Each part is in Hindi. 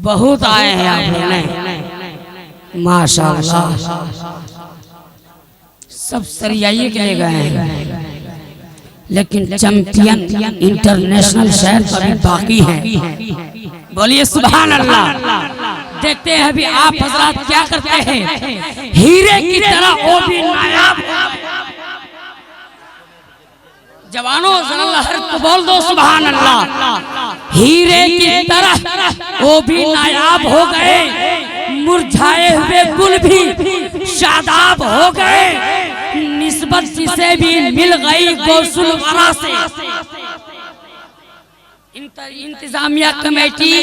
बहुत आए हैं आप लोग माशाअल्लाह, सब सरियाइए के लिए गए हैं, लेकिन चैंपियन इंटरनेशनल शहर अभी बाकी है। बोलिए सुभान अल्लाह। देखते हैं अभी आप हजरात क्या करते हैं, हीरे की तरह वो भी नायाब। जवानों तो बोल दो सुभान अल्लाह। हीरे की तरह वो भी नायाब हो गए, मुरझाए हुए गुल भी शादाब हो गए, निस्बत जिसे भी मिल गई गौसुल वरा से। इंतजामिया कमेटी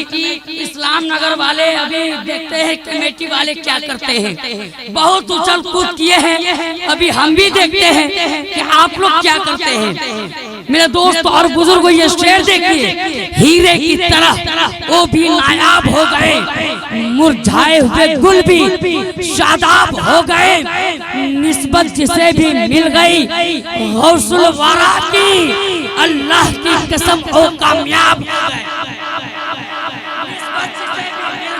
इस्लाम नगर वाले अभी देखते हैं कमेटी वाले क्या करते हैं, बहुत उछल कूद किए हैं। अभी हम भी देखते हैं कि आप लोग क्या करते हैं। मेरे दोस्त और बुजुर्गों, ये शेर देखिए, हीरे की तरह वो भी नायाब हो गए, मुरझाए हुए गुल भी शादाब हो गए, निस्बत जिसे भी मिल गई गौसुल वरा की। अल्लाह की कसम वो कामयाब हो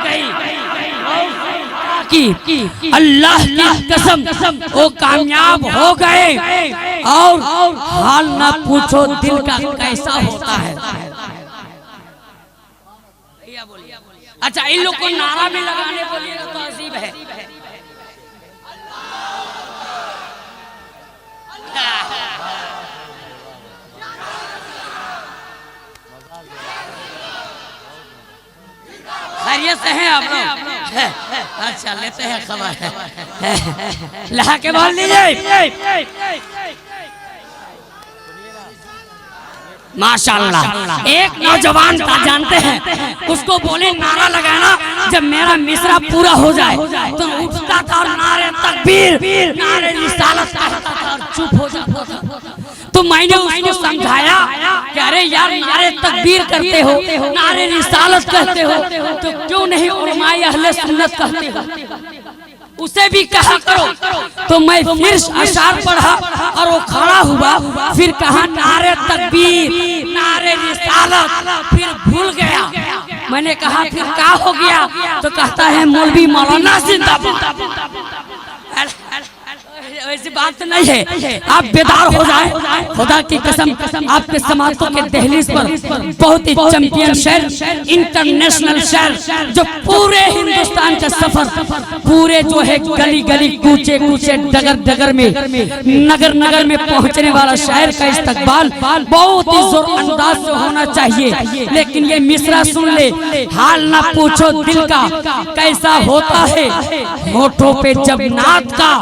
गए, की अल्लाह की कसम वो कामयाब हो गए। और हाल ना पूछो दिल का कैसा होता है। अच्छा, इन लोग को नारा में लगाने बोलिएगा तो अजीब है। खैरियत से हैं आप लोग? अच्छा, लेते हैं खबर। लहा के बोल लीजिए माशाअल्लाह। एक नौजवान था, जानते हैं उसको बोले नारा लगाना, जब मेरा मिसरा पूरा हो जाए तो उठता था और नारे तकबीर, नारे रिसालत कहता था और चुप हो जाता था। तो मैंने उसको समझाया कि अरे यार, नारे तकबीर करते हो, नारे रिसालत कहते हो, तो क्यों नहीं उलमाए अहले सुन्नत कहते हो, उसे भी कहा करो। तो मैं फिर अशार पढ़ा और वो खड़ा हुआ, फिर कहा नारे तकबीर, नारे रिसालत, फिर भूल गया। मैंने कहा फिर क्या हो गया, तो कहता है मौलवी मौलाना जिंदाबाद। ऐसी बात नहीं है, आप बेदार हो जाए। खुदा की कसम, आपके समातों के दहलीज पर बहुत ही चैंपियन शहर, इंटरनेशनल शहर, जो पूरे हिंदुस्तान का सफर, पूरे जो है गली गली, कूचे कूचे, डगर डगर में, नगर नगर में पहुंचने वाला शहर का इस्तकबाल बहुत ही जोर अंदाज से होना चाहिए। लेकिन ये मिसरा सुन ले, हाल ना पूछो दिल का कैसा होता है, होठों पे जब नात का,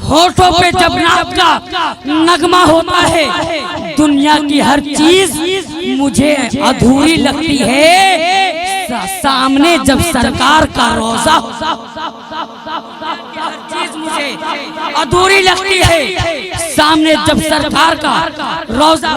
होठों पे जब नात का नगमा होता है, दुनिया की हर चीज मुझे अधूरी लगती है, सामने जब सरकार का रोजा, हर चीज मुझे अधूरी लगती है, सामने जब सरकार का रोजा,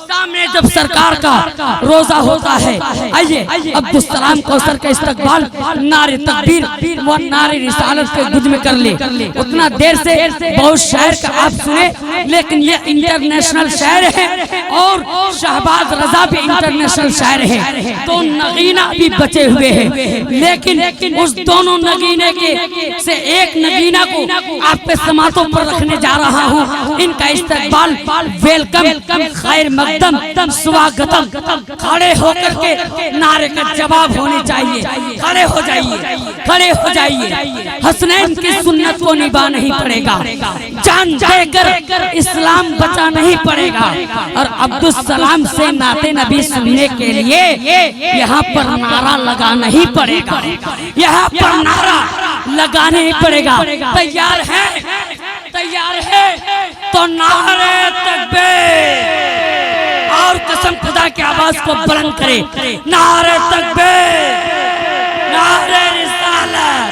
सामने जब सरकार का रोजा होता है। आइए अब्दुल सलाम कौसर का इस्तकबाल नारे तकबीर व नारे रिसालत के गुद में कर ले। उतना देर से बहुत शहर का आप सुने, लेकिन ये इंटरनेशनल शहर है और शहबाज रजा भी इंटरनेशनल शहर है, तो नगीना भी बचे हुए हैं। लेकिन उस दोनों नगीने के से एक नगीना को आपके समातों पर रखने जा रहा हूँ। इनका इस्तकबाल वेलकम, खैर मकदम, स्वागतम। खड़े होकर के नारे का जवाब होनी चाहिए। खड़े हो जाइए, खड़े हो जाइए। हसनैन की सुन्नत को निभा नहीं पड़ेगा, जान देकर इस्लाम बचा नहीं पड़ेगा। और अब्दुल सलाम से नाते नबी सुनने के लिए यहाँ पर नारा लगाना ही पड़ेगा, यहाँ पर नारा लगाना ही पड़ेगा। तैयार है? तैयार है तो नारे तकबीर, और कसम खुदा की आवाज को बुलंद करे, नारे तकबीर, नारे रिसालत,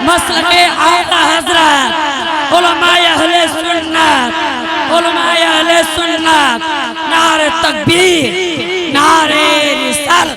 मसलके आला हजरत, उलमाए अहले सुन्नत, उलमाए अहले सुन्नत, नारे तकबीर, नारे रिसालत।